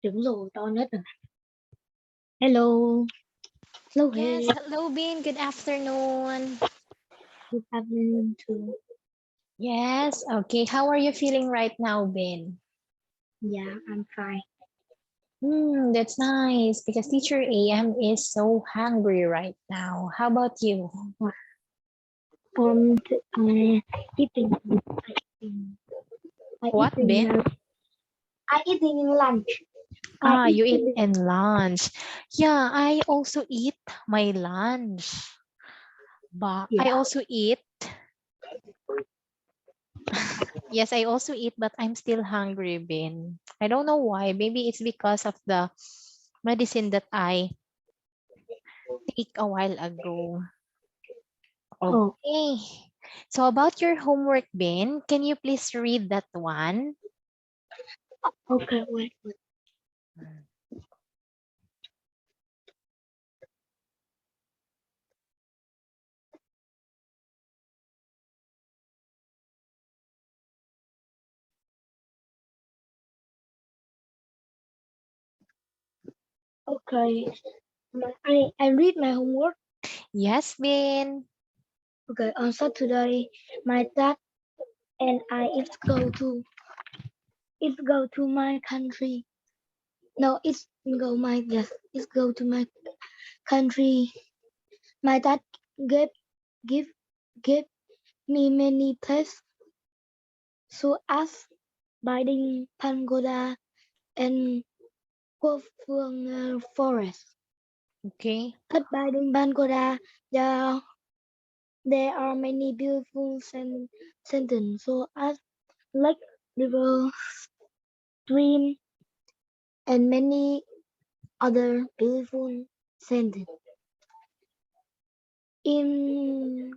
Chuẩn rồi, to nhất rồi. Hello. Hello, Yes, hey. hello, Bin. Good afternoon. Good afternoon too. Yes, okay. How are you feeling right now, Bin? Yeah, I'm fine. That's nice because teacher AM is so hungry right now. How about you? Eating. I What, eating. Bin? I eating lunch. I Ah, you eat eating. in lunch. Yeah, I also eat my lunch. But I Yeah. also eat. Yes, I also eat, but I'm still hungry, Bin. I don't know why. Maybe it's because of the medicine that I take a while ago. Oh, Okay. So about your homework, Ben, can you please read that one? okay. Wait. Okay. I read my homework. Yes, Ben. Okay. On Saturday, my dad and I go to my country. No, it's go to my country. My dad gave give gave me many places to as Biding Pagoda and Phương Forest. Okay. At Biding Pagoda, there are many beautiful sentence so as lake, river, stream, and many other beautiful sentence. In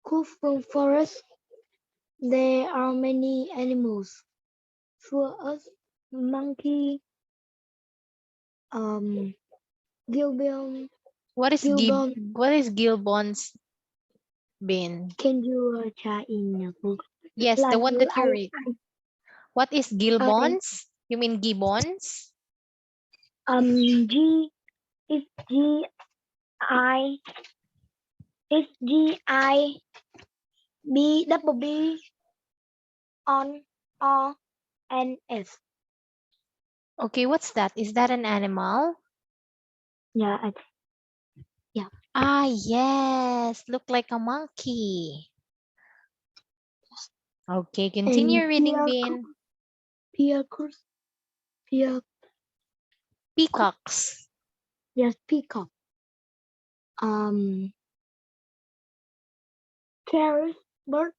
Phương Forest, there are many animals. For us, monkey, Gilbon, Gilbon. What is Gilbon's, Ben? Can you try in your book? Yes, the Like one that you read. What is I Gilbon's? You mean Gibbons? G is I is B on R N S. Okay, what's that? Is that an animal? Yeah, yeah. Ah, yes. Look like a monkey. Okay, And continue reading, Ben. peacocks, peacock, Peacocks. yes, peacock. Um, carrot, bird,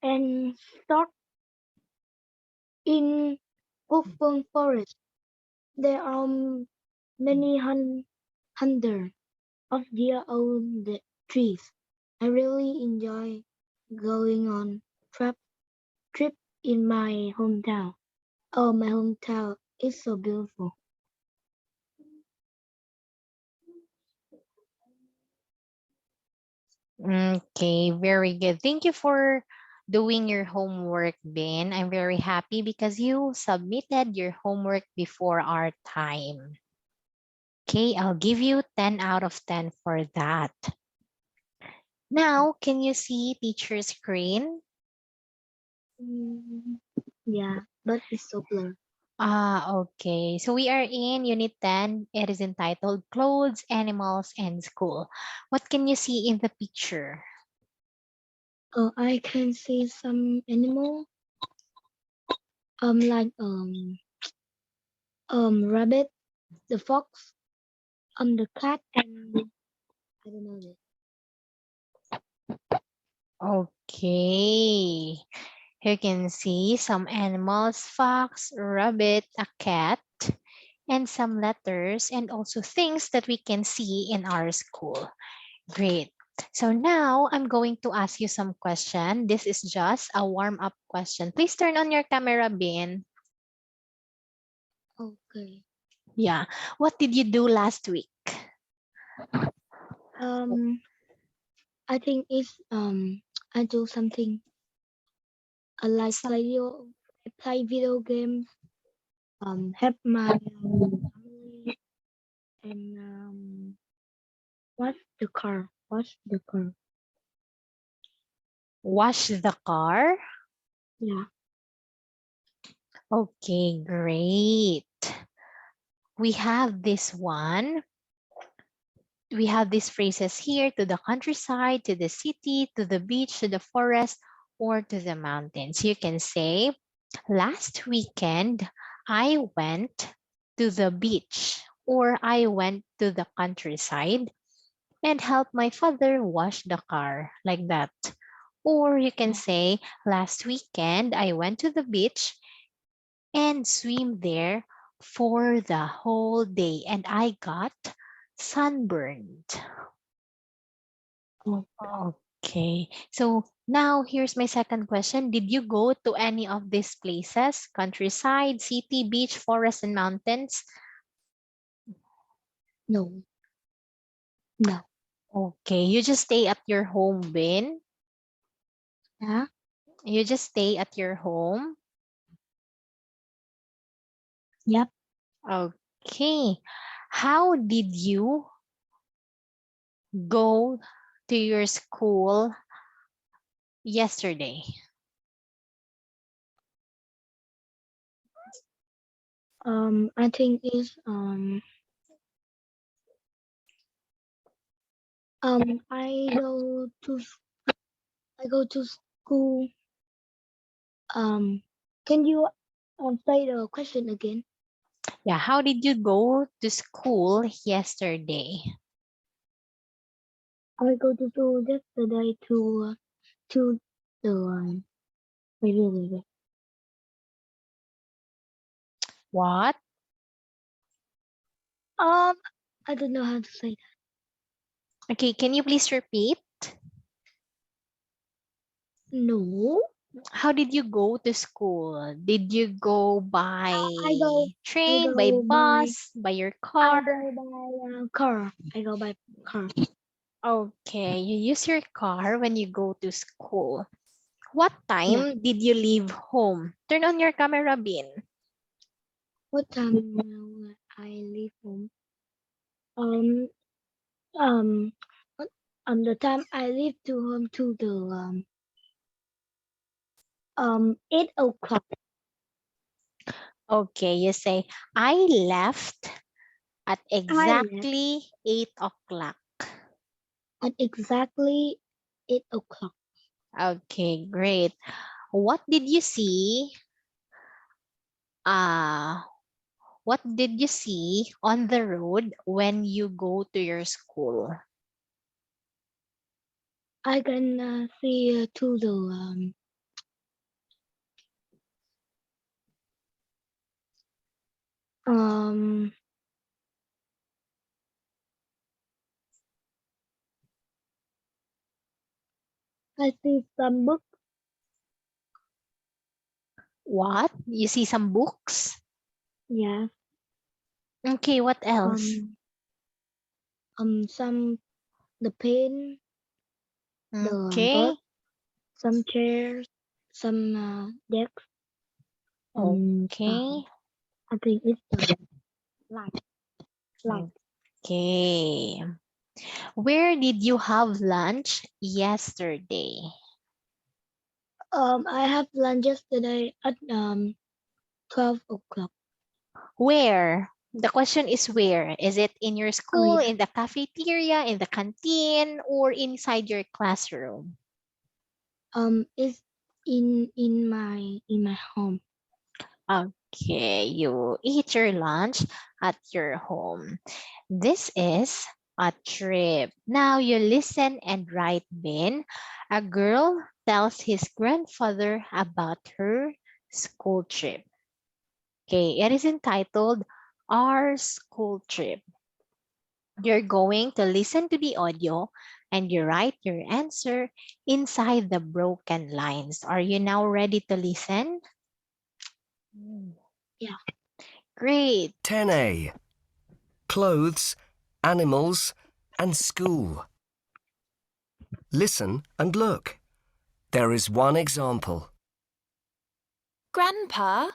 and stork in open forest. There are many hundreds of their own trees. I really enjoy going on trip in my hometown. Oh, my hometown is so beautiful. Okay, very good. Thank you for doing your homework, Ben. I'm very happy because you submitted your homework before our time. Okay, I'll give you 10 out of 10 for that. Now, can you see teacher screen? Mm, yeah, but it's so blurred. Okay. So we are in Unit 10. It is entitled Clothes, Animals, and School. What can you see in the picture? Oh, I can see some animal. Like rabbit, the fox, the cat, and I don't know this. Okay. You can see some animals, fox, rabbit, a cat, and some letters, and also things that we can see in our school. Great. So now I'm going to ask you some question. This is just a warm-up question. Please turn on your camera, Ben. Okay. Yeah. What did you do last week? I think it's I do something like Some, radio play video games, help my family, and wash the car. Wash the car. Wash the car? Yeah. Okay, great. We have this one. We have these phrases here: to the countryside, to the city, to the beach, to the forest, or to the mountains. You can say, last weekend, I went to the beach, or I went to the countryside and helped my father wash the car, like that. Or you can Yeah. say, last weekend, I went to the beach and swim there for the whole day and I got sunburned. Oh, Okay. So now here's my second question. Did you go to any of these places? Countryside, city, beach, forest, and mountains? no. No. Okay. You just stay at your home, Bin. Yeah. You just stay at your home. Yep. Okay. How did you go to your school yesterday? I think is I go to school. Um, can you say the question again? Yeah, how did you go to school yesterday? I go to school yesterday to the wait. What? Um, I don't know how to say that. Okay, can you please repeat? No. How did you go to school? Did you go by I go I train, by go by bus, by your I car? go by car. I go by car. Okay, you use your car when you go to school. What Yeah. time did you leave home? Turn on your camera, Bin. What time I leave home? Um um what- the time I leave to home to the 8 o'clock. Okay, you say, I left at I left exactly 8 o'clock. at exactly 8 o'clock. Okay, great. What did you see? Uh, what did you see on the road when you go to your school? I can see to the um I see some book. What? You see some books? Yeah. Okay, what else? Um some the pen, the Okay, bus, some chairs, some desks, and okay, I think it's the light. Light. okay. Where did you have lunch yesterday? I have lunch yesterday at 12 o'clock. Where? The question is where? Is it in your Oh school, yeah. in the cafeteria, in the canteen, or inside your classroom? It's in my home. Okay, you eat your lunch at your home. This is a trip. Now you listen and write, Bin. A girl tells his grandfather about her school trip. Okay, it is entitled Our School Trip. You're going to listen to the audio and you write your answer inside the broken lines. Are you now ready to listen? Yeah. Great. 10A. Clothes, animals, and school. Listen and look. There is one example. Grandpa,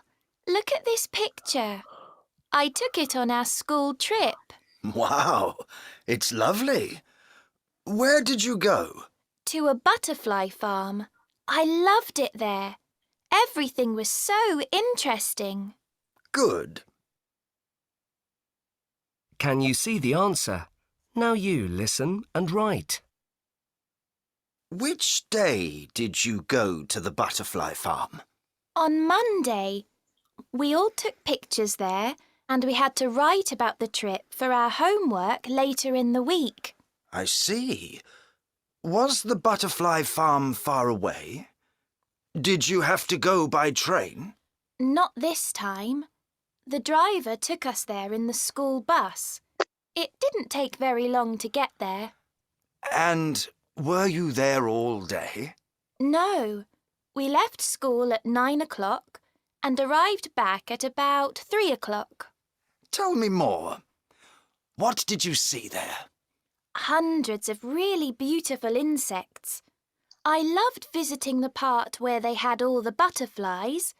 look at this picture. I took it on our school trip. Wow, it's lovely. Where did you go? To a butterfly farm. I loved it there. Everything was so interesting. Good. Can you see the answer? Now you listen and write. Which day did you go to the butterfly farm? On Monday, we all took pictures there and we had to write about the trip for our homework later in the week. I see. Was the butterfly farm far away? Did you have to go by train? Not this time. The driver took us there in the school bus. It didn't take very long to get there. And were you there all day? No, we left school at 9 o'clock and arrived back at about 3 o'clock. Tell me more. What did you see there? Hundreds of really beautiful insects. I loved visiting the part where they had all the butterflies,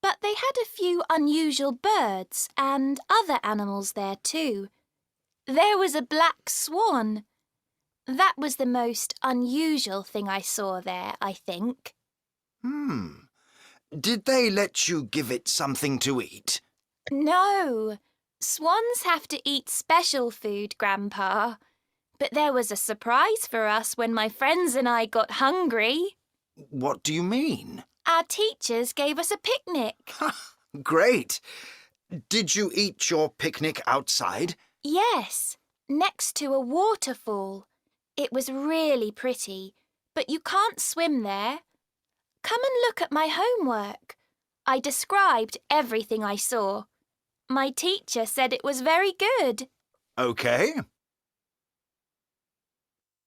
but they had a few unusual birds and other animals there too. There was a black swan. That was the most unusual thing I saw there, I think. Did they let you give it something to eat? No, swans have to eat special food, Grandpa. But there was a surprise for us when my friends and I got hungry. What do you mean? Our teachers gave us a picnic. Great. Did you eat your picnic outside? Yes, next to a waterfall. It was really pretty, but you can't swim there. Come and look at my homework. I described everything I saw. My teacher said it was very good. Okay.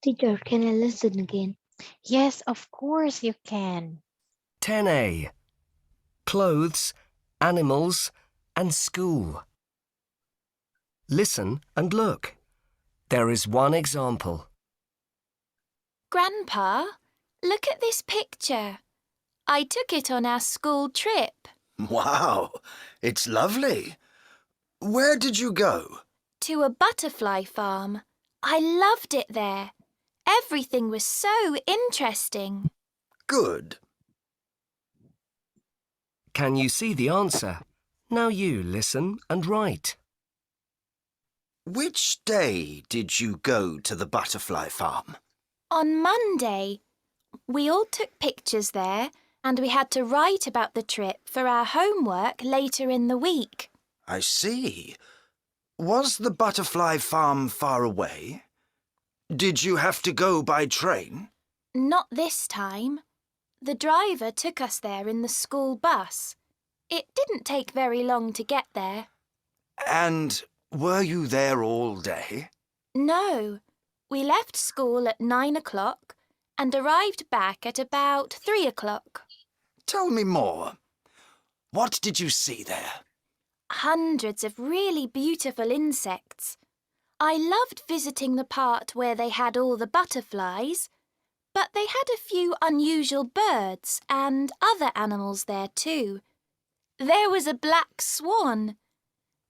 Teacher, can I listen again? Yes, of course you can. 10A. Clothes, animals, and school. Listen and look. There is one example. Grandpa, look at this picture. I took it on our school trip. Wow, it's lovely. Where did you go? To a butterfly farm. I loved it there. Everything was so interesting. Good. Can you see the answer? Now you listen and write. Which day did you go to the butterfly farm? On Monday, we all took pictures there and we had to write about the trip for our homework later in the week. I see. Was the butterfly farm far away? Did you have to go by train? Not this time. The driver took us there in the school bus. It didn't take very long to get there. And were you there all day? No, we left school at 9 o'clock and arrived back at about 3 o'clock. Tell me more. What did you see there? Hundreds of really beautiful insects. I loved visiting the part where they had all the butterflies, but they had a few unusual birds and other animals there too. There was a black swan.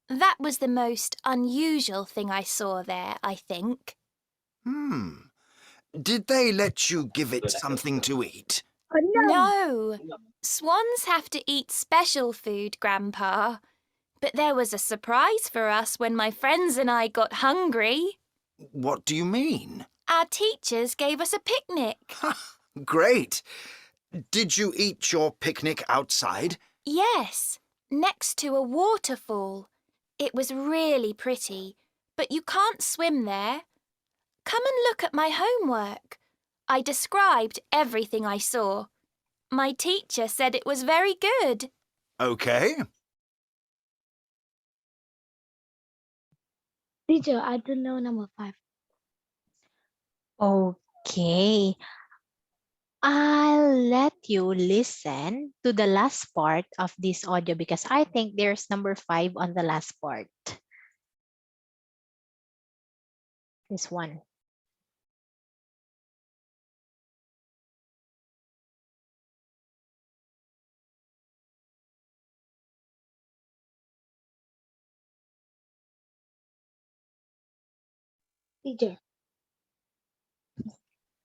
That was the most unusual thing I saw there, I think. Did they let you give it something to eat? No, swans have to eat special food, Grandpa. But there was a surprise for us when my friends and I got hungry. What do you mean? Our teachers gave us a picnic. Great. Did you eat your picnic outside? Yes, next to a waterfall. It was really pretty, but you can't swim there. Come and look at my homework. I described everything I saw. My teacher said it was very good. Okay. Teacher, I don't know number 5. Okay. I'll let you listen to the last part of this audio because I think there's number 5 on the last part. This one. Teacher.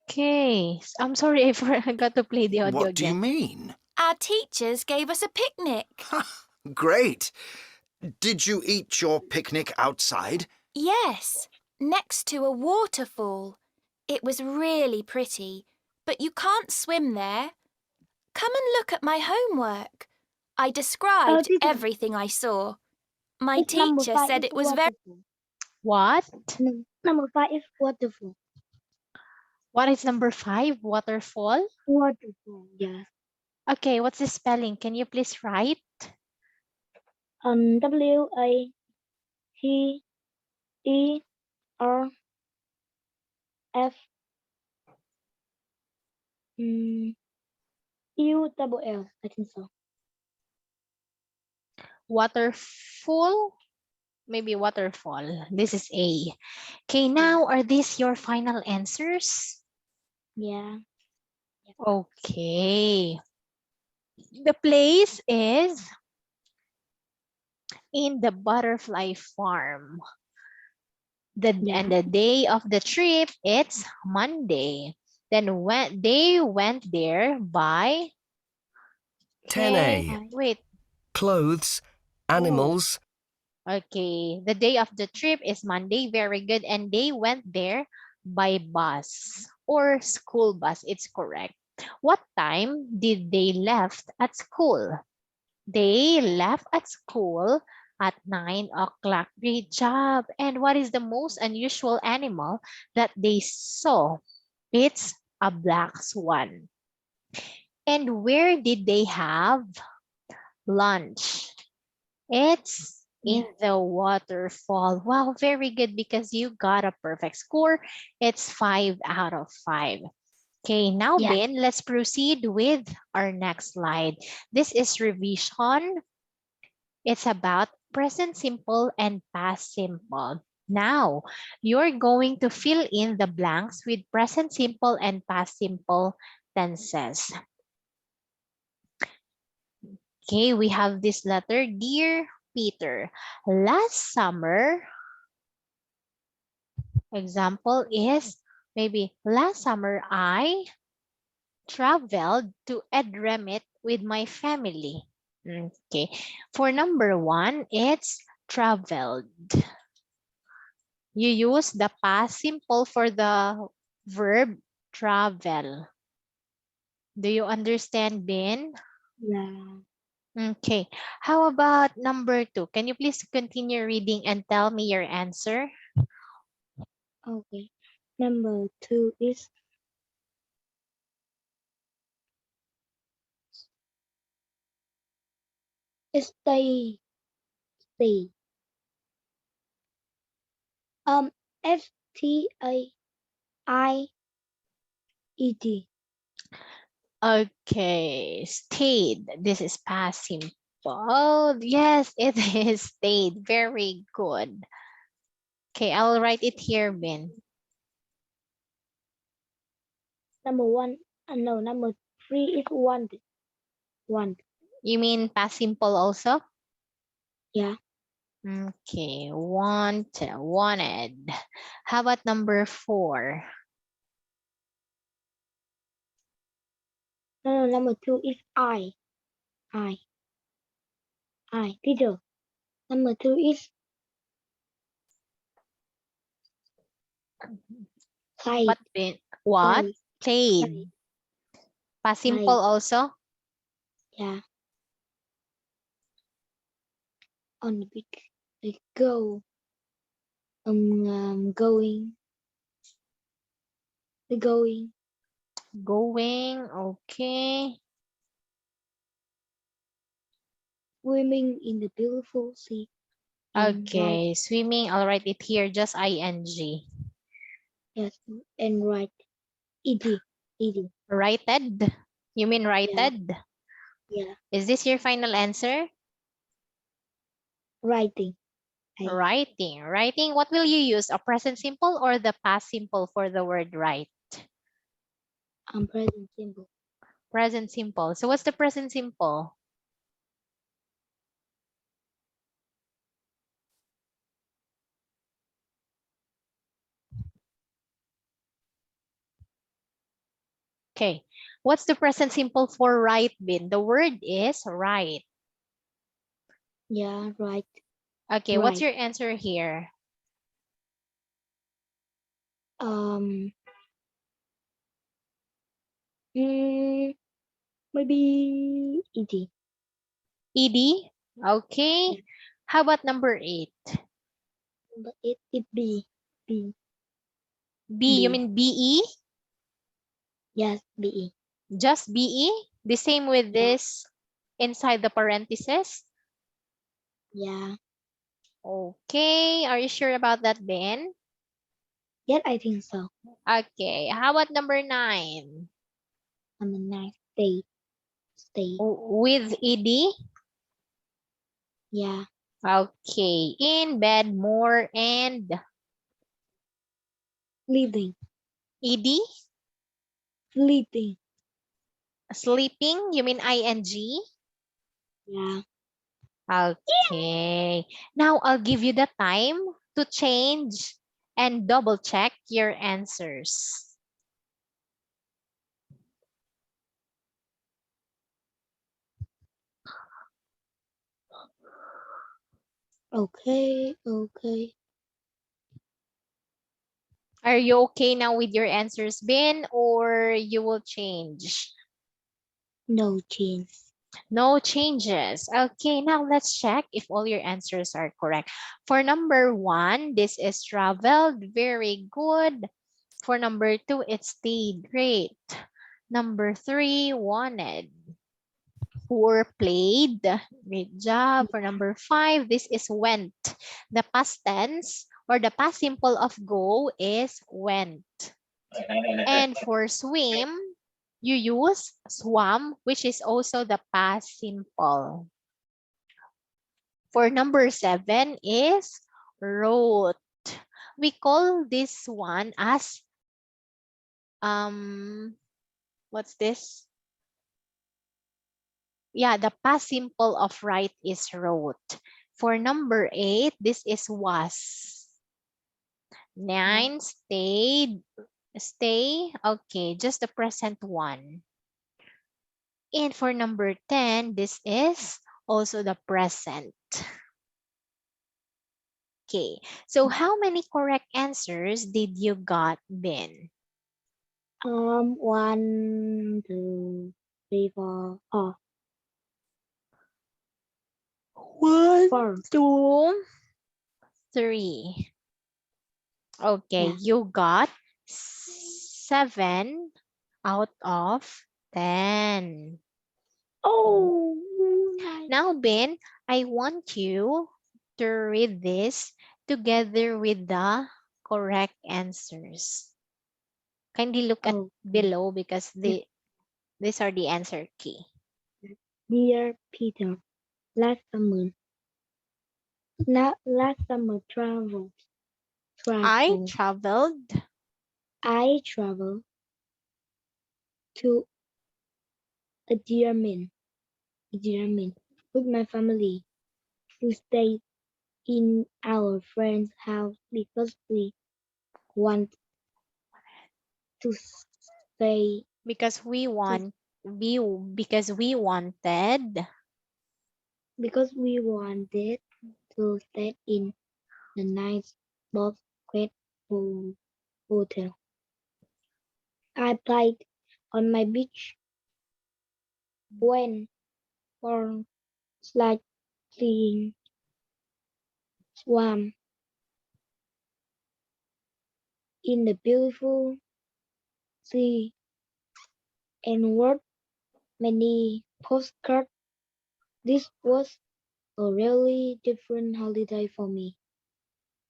Okay. I'm sorry, I forgot to play the audio What do you again. mean? Our teachers gave us a picnic. Great. Did you eat your picnic outside? Yes, next to a waterfall. It was really pretty, but you can't swim there. Come and look at my homework. I described Teacher. everything I saw. My It's number teacher 5 said is it was very... waterfall. What? Number 5 is waterfall. What is number 5? Waterfall? Waterfall, yes. Okay, what's the spelling? Can you please write? WATERFULL. I think so. Waterfall? Maybe waterfall. This is A. Okay, now are these your final answers? Yeah. Okay. The place is in the butterfly farm. And Yeah. the day of the trip, it's Monday. Then when they went there by, okay, 10A. I. wait. Clothes, Oh, animals, okay. The day of the trip is Monday. Very good. And they went there by bus or school bus. It's correct. What time did they left at school? They left at school at 9 o'clock. Great job. And what is the most unusual animal that they saw? It's a black swan. And where did they have lunch? It's in Yeah. the waterfall. Wow, very good because you got a perfect score. It's 5 out of 5. Okay, now Yeah. Ben, let's proceed with our next slide. This is revision. It's about present simple and past simple. Now, you're going to fill in the blanks with present simple and past simple tenses. Okay, we have this letter. Dear Peter, last summer, example is maybe last summer I traveled to Edremit with my family. Okay, for number 1, it's traveled. You use the past simple for the verb travel. Do you understand, Ben? Yeah. Okay. How about number 2? Can you please continue reading and tell me your answer? Okay. Number 2 is stay. Stay. STAIED. Okay. Stayed. This is past simple. Oh, yes, it is stayed. Very good. Okay, I'll write it here, Ben. Number 1. No, number 3 is wanted. Want. You mean past simple also? Yeah. Okay, wanted. How about number 4? No, number 2 is I. Teacher. Number 2 is What side. been what? Side. Side. Played. Past simple Side. also? Yeah. On the big. Like go. Going. The going. Going, okay. Swimming in the beautiful sea. And right. Okay, swimming, I'll write it here, just ing. Yes. And right. Ed. Ed. Righted? You mean Yeah. righted? Yeah. Is this your final answer? Writing. I. Writing. Writing, what will you use? A present simple or the past simple for the word write? Present simple. Present simple. So what's the present simple? Okay. What's the present simple for right, Bin? The word is right. Yeah, right. Okay, what's Right. your answer here? Um. Mm, maybe ED. ED? Okay. Yeah. How about number 8? But it B B, you B. mean BE? Yes, BE. Just BE? The same with Yeah. this inside the parentheses? Yeah. Okay. Are you sure about that, Ben? Yet I think so. Okay. How about number 9? I'm a nice stay. With ED? Yeah. Okay. In bed, more, and Sleeping. ED? Sleeping. Sleeping? You mean ING? Yeah. Okay. Now I'll give you the time to change and double check your answers. Okay. Okay. Are you okay now with your answers, Ben, or you will change? No chance. No changes. Okay, now let's check if all your answers are correct. For number 1, this is traveled. Very good. For number 2, it stayed. Great. Number 3, wanted. 4, played. Great job. For number 5, this is went. The past tense or the past simple of go is went. And for swim, you use swam, which is also the past simple. For number 7 is wrote. We call this one as what's this? Yeah, the past simple of write is wrote. For number 8, this is was. Yeah. 9, stayed. Stay. Okay, just the present one. And for number 10, this is also the present. Okay, so how many correct answers did you got, Ben? 1, 2, 3, 4. Oh, One, 4. 2, 3. Okay, Yeah. you got 7 out of 10. Oh, nice. Now, Ben, I want you to read this together with the correct answers. Kindly look at Oh, below because these are the answer key. dear Peter, last summer, last summer I travel. traveled I traveled to a German with my family. We stayed in our friend's house because we want to stay to we because we wanted because we wanted to stay in the nice box hotel. I played on my beach when for slightly swam in the beautiful sea and wrote many postcards. This was a really different holiday for me.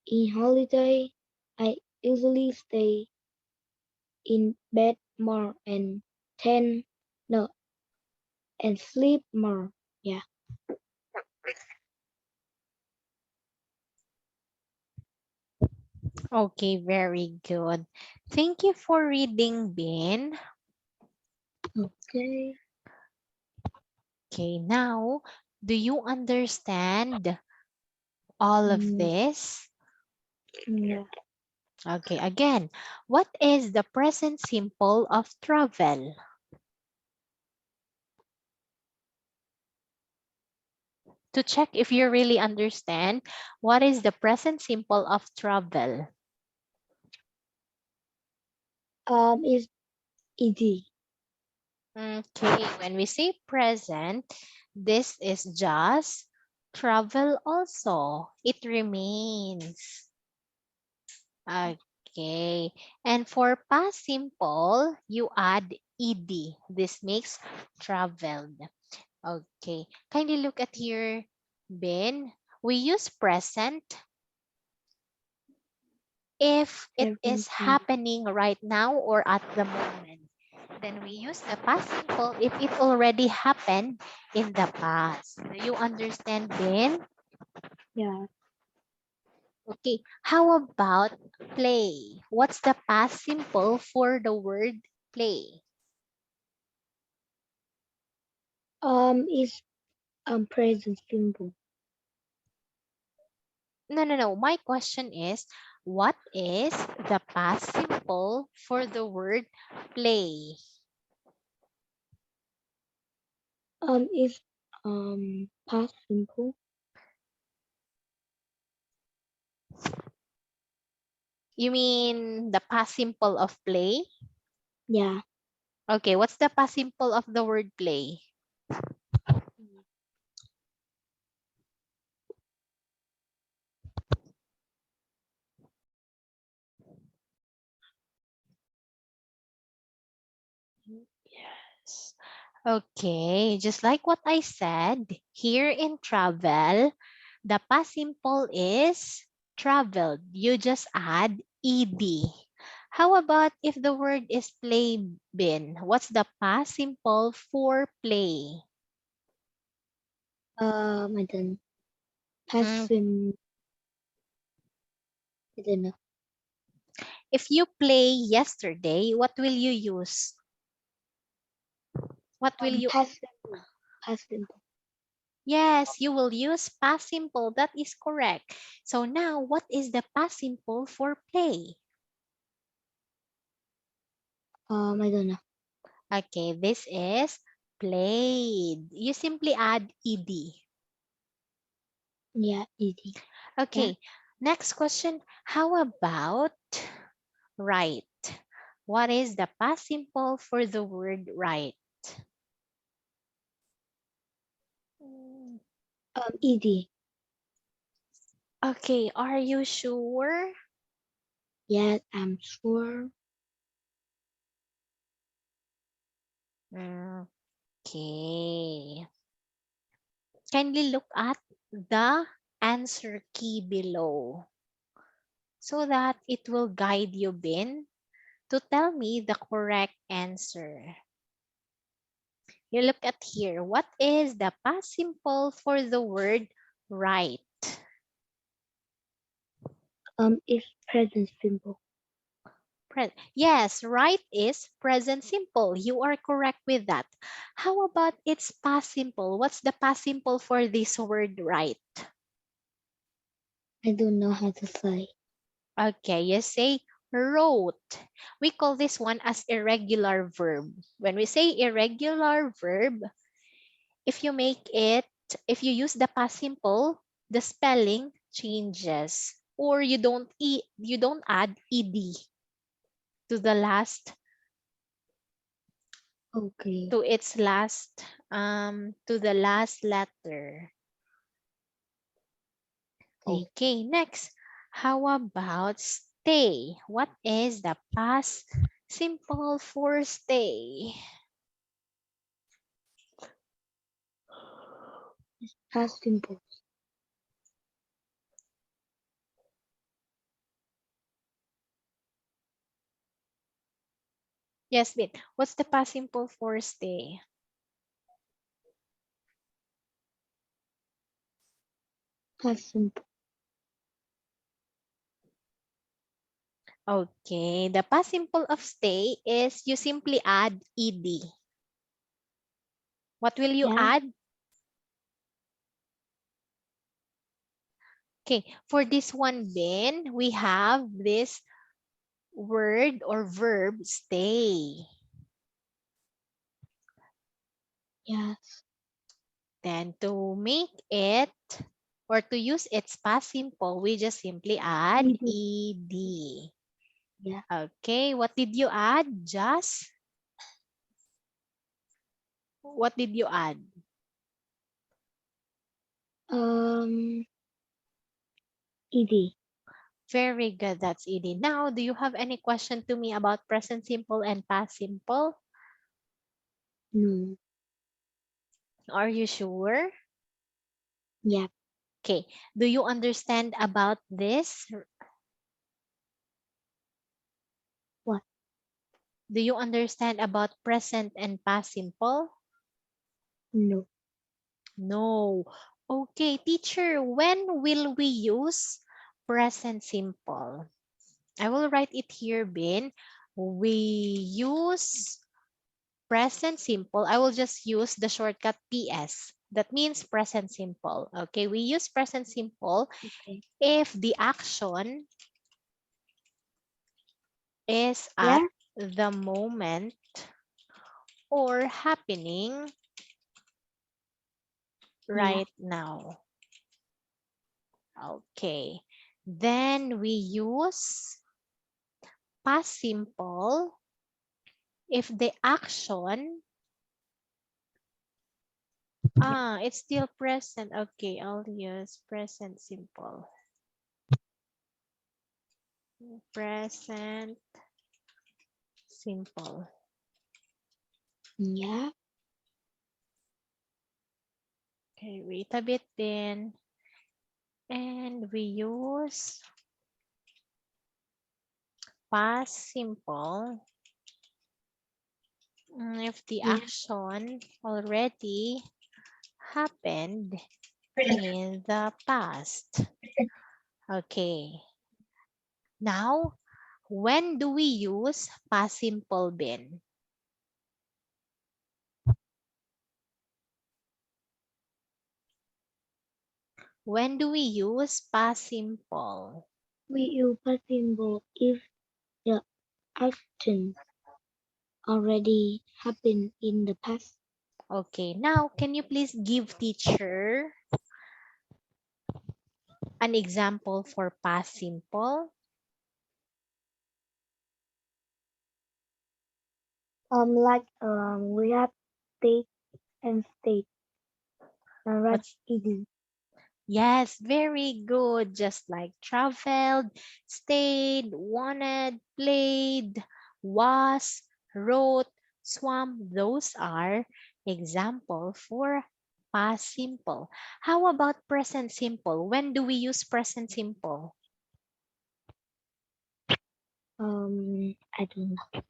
In holiday, I usually stay in bed more and ten no and sleep more. Yeah. Okay, very good. Thank you for reading, Ben. Okay. Okay, now, do you understand all of Mm, this? yeah. Okay, again, what is the present simple of travel? To check if you really understand, what is the present simple of travel? Is ed. Okay, when we say present, this is just travel also. It remains. Okay. And for past simple, you add ed. This makes traveled. Okay. Kindly look at here, Ben. We use present if it is Everything. happening right now or at the moment. Then we use the past simple if it already happened in the past. Do you understand, Ben? Yeah. Okay. How about play? What's the past simple for the word play? Is present simple. No. My question is, what is the past simple for the word play? Is past simple. You mean the past simple of play? Yeah. Okay, what's the past simple of the word play? Yes. Okay, just like what I said, here in travel, the past simple is traveled. You just add ed. How about if the word is play bin? What's the past simple for play? I don't past Mm, sim. I don't know. if you play yesterday, what will you use? What will you? Past simple. Past simple. Yes, you will use past simple. That is correct. So now, what is the past simple for play? I don't know. Okay, this is played. You simply add ed. Yeah. Ed. Yeah. Okay, next question. How about right? What is the past simple for the word right? Mm, Ed. Okay, are you sure? Yes, I'm sure. Okay. Kindly look at the answer key below so that it will guide you, Bin, to tell me the correct answer. You look at here. What is the past simple for the word right? Is present simple. Yes, right is present simple. You are correct with that. How about its past simple? What's the past simple for this word right? I don't know how to say. Okay, you say wrote. We call this one as irregular verb. When we say irregular verb, if you make it, if you use the past simple, the spelling changes, or you don't add ed to the last Okay. to its last to the last letter. Okay. Okay, next. How about stay? What is the past simple for stay? Past simple. Yes, Bin. What's the past simple for stay? Past simple. Okay, the past simple of stay is you simply add ed. What will you Yeah. add? Okay, for this one, Bin, we have this word or verb stay? Yes. Then to make it or to use its past simple, we just simply add ED. ed. Yeah. Okay, what did you add? Just? What did you add? Um. ED. Very good, that's ed. Now, do you have any question to me about present simple and past simple? No. Are you sure? Yeah. Okay, do you understand about this? What? Do you understand about present and past simple? No. No. Okay, teacher, when will we use present simple? I will write it here, Bin. We use present simple. I will just use the shortcut PS. That means present simple. Okay, we use present simple Okay. if the action is at Yeah. the moment or happening Yeah. right now. Okay. Then we use past simple if the action it's still present. Okay, I'll use present simple. Present simple. Yeah. Okay, wait a bit then. And we use past simple if the Yeah. action already happened in the past. Okay. Now, when do we use past simple, Bin? When do we use past simple? We use a symbol if the action already happened in the past. Okay, now can you please give teacher an example for past simple? Like we have state and state. Right. What's ED. Yes, very good. Just like traveled, stayed, wanted, played, was, wrote, swam. Those are example for past simple. How about present simple? When do we use present simple? I don't know.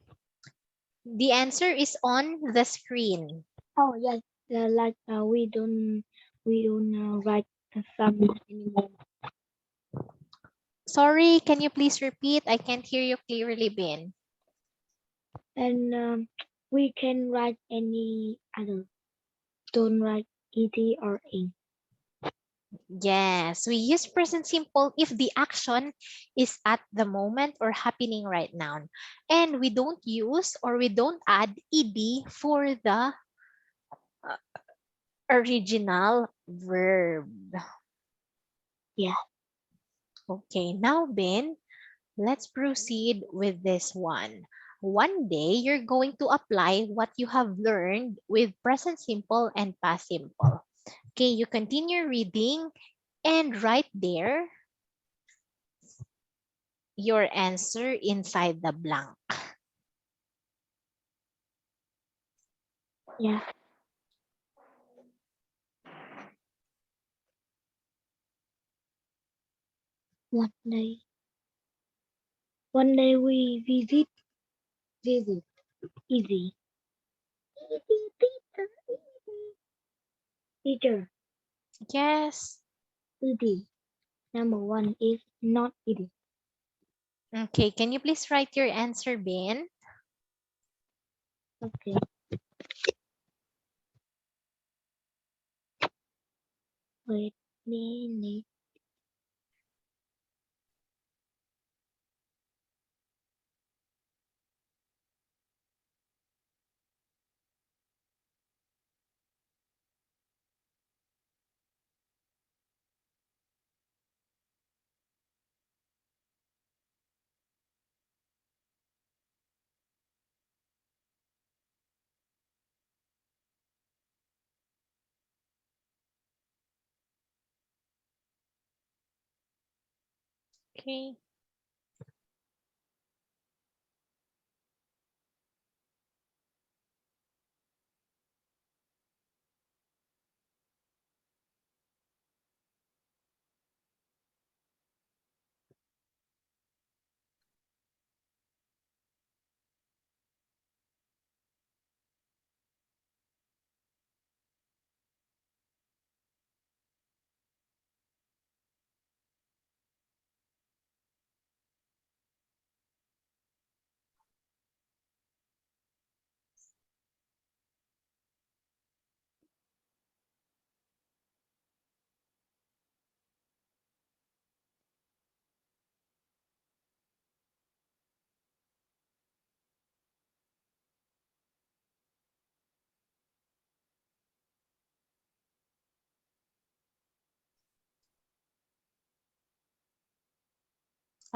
The answer is on the screen. Oh yes. Like we don't write some anymore. Sorry, can you please repeat? I can't hear you clearly, Bin. And we can write any other. Don't write ED or A. Yes, we use present simple if the action is at the moment or happening right now. And we don't use or we don't add ed for the uh, original verb. Yeah. Okay, now Ben, let's proceed with this one. One day, you're going to apply what you have learned with present simple and past simple. Okay, you continue reading and right there, your answer inside the blank. Yeah. One day. One day we visit. Easy. Easy, teacher. Easy. Teacher. Yes. Easy. Number one is not easy. Okay, can you please write your answer, Ben? Okay. Wait minute. Okay.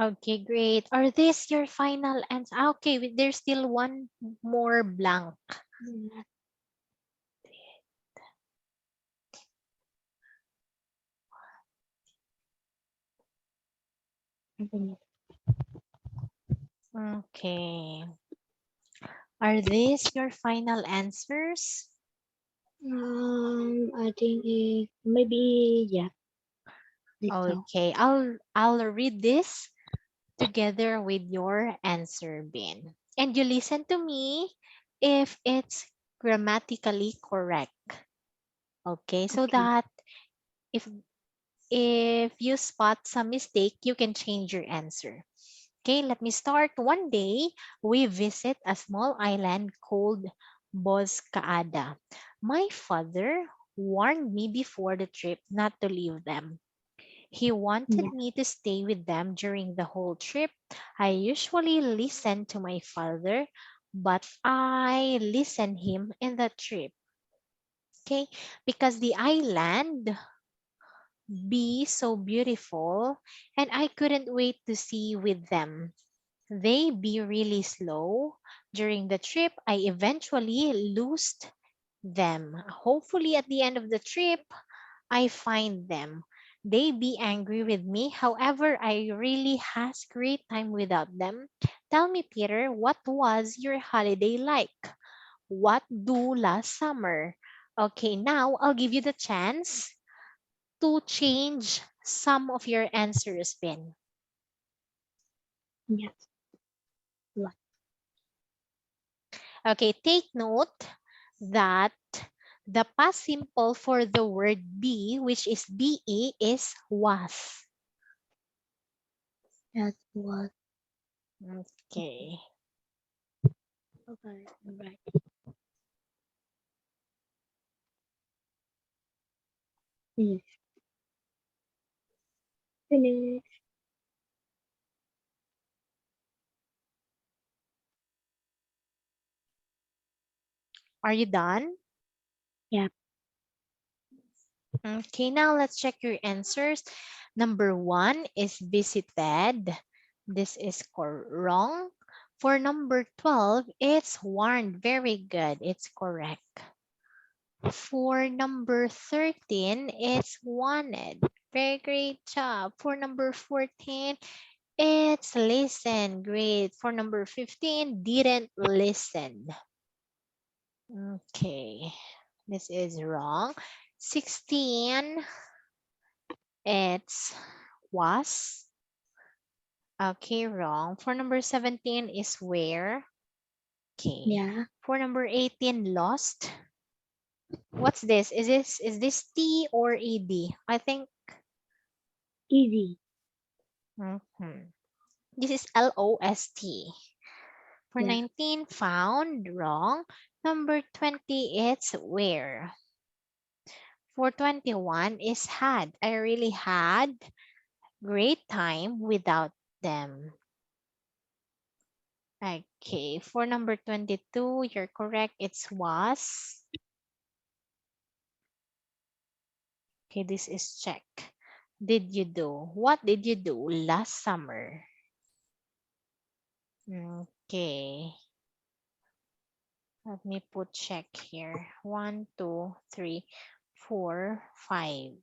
Okay, great. Are this your final answer? Okay, there's still one more blank. Yeah. I think Okay. Are these your final answers? I think maybe yeah. Like so. Okay, I'll read this together with your answer, Bin. And you listen to me if it's grammatically correct. Okay, so Okay. that if if you spot some mistake, you can change your answer. Okay, let me start. One day, we visit a small island called Boscaada. My father warned me before the trip not to leave them. He wanted Yeah. me to stay with them during the whole trip. I usually listen to my father, but I listen him in the trip. Okay, because the island be so beautiful and I couldn't wait to see with them. They be really slow. During the trip, I eventually lost them. Hopefully, at the end of the trip, I find them. They be angry with me. However, I really has great time without them. Tell me, Peter, what was your holiday like? What do last summer? Okay, now I'll give you the chance to change some of your answers, Ben. Yeah. Like Okay, take note that the past simple for the word be, which is be, is was. that was Okay. okay. Right. Finish. Finish. Are you done? Yeah. Okay, now let's check your answers. Number one is visited. This is wrong. For number 12, it's warned. Very good. It's correct. For number 13, it's wanted. Very great job. For number 14, it's listen. Great. For number 15, didn't listen. Okay. This is wrong. 16, it's was. Okay, wrong. For number 17 is where. Okay. Yeah. For number 18, lost. What's this? Is this T or ED? I think Easy. mhm. This is LOST. For Yeah. 19, found. Wrong. Number 20, it's where. For 21 is had. I really had great time without them. Okay, for number 22, you're correct. It's was. Okay, this is check. Did you do? What did you do last summer? Okay, let me put check here. One, two, three, four, five.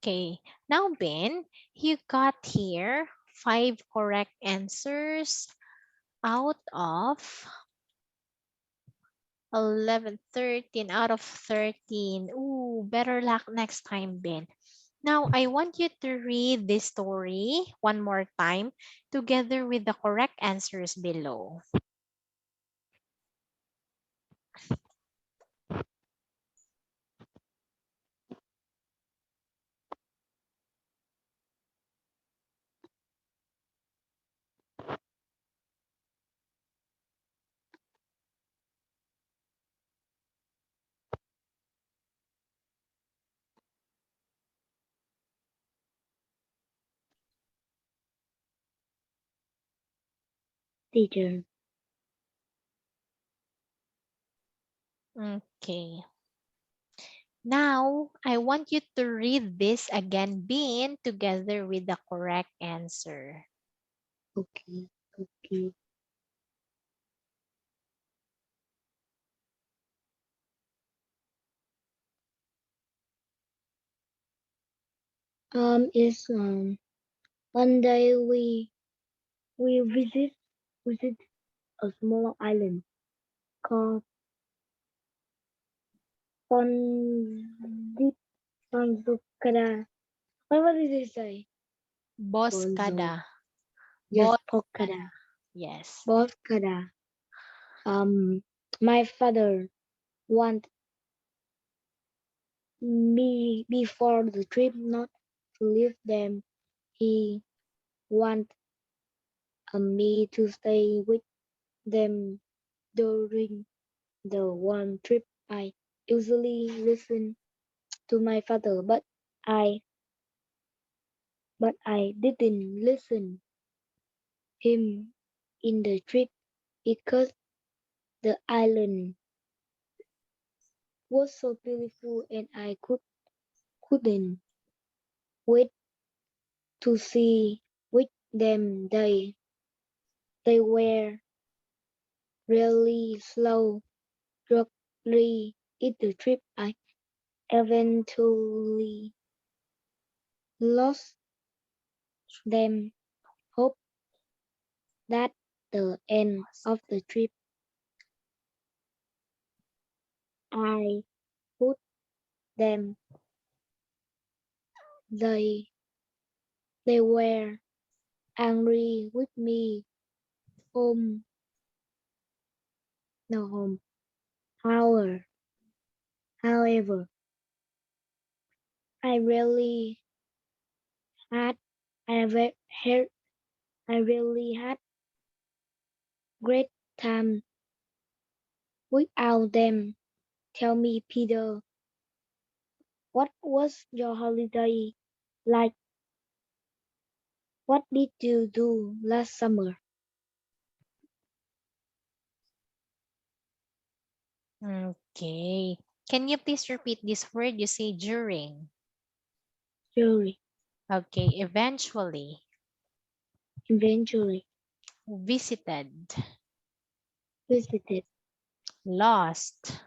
Okay. Now, Ben, you got here 5 correct answers out of 11, 13 out of 13. Ooh, better luck next time, Ben. Now, I want you to read this story one more time together with the correct answers below. Teacher. Okay. Now, I want you to read this again, Ben, together with the correct answer. Okay. Okay. Is one day we visit a small island called Ponzi Ponzucada. What did they say? Ponzo. Boscada. Yes, Boscada. Pocada. Yes. Boscada. My father want me before the trip not to leave them. He want me to stay with them during the one trip. I usually listen to my father, I but I didn't listen him in the trip because the island was so beautiful and I couldn't wait to see with them. They were really slow, struggling in the trip. I eventually lost them. Hope that the end of the trip I put them. They they were angry with me. Home no home. However, however, I really had I re- had I really had great time without them. Tell me, Peter, what was your holiday like? What did you do last summer? Okay. Can you please repeat this word you say during? Jury, Okay. Eventually. eventually Visited. visited, Lost.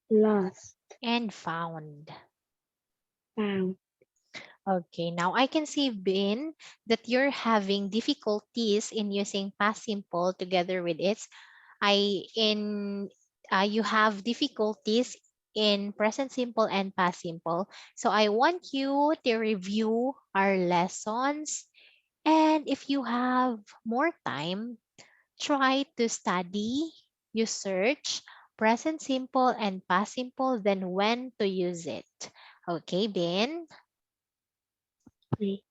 lost, And found. found. Okay, now I can see, Ben, that you're having difficulties in using past simple together with its. You have difficulties in present simple and past simple. So I want you to review our lessons, and if you have more time, try to study. You search present simple and past simple, then when to use it. Okay, Ben? Okay,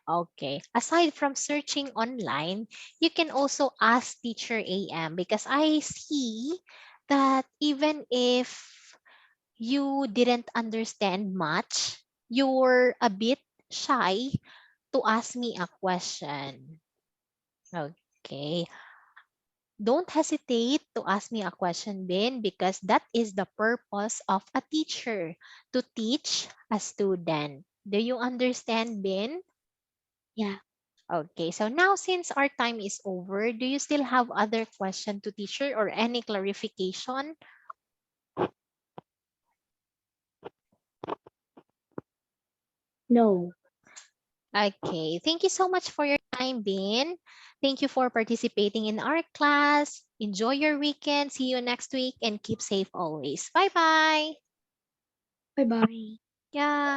Okay. Aside from searching online, you can also ask Teacher AM, because I see that even if you didn't understand much, you're a bit shy to ask me a question. Okay. Don't hesitate to ask me a question, Ben, because that is the purpose of a teacher, to teach a student. Do you understand, Ben? yeah. Okay, so now since our time is over, do you still have other question to teacher or any clarification? No. Okay. Thank you so much for your time, Bin. Thank you for participating in our class. Enjoy your weekend. See you next week and keep safe always. Bye bye. Bye bye. Yeah.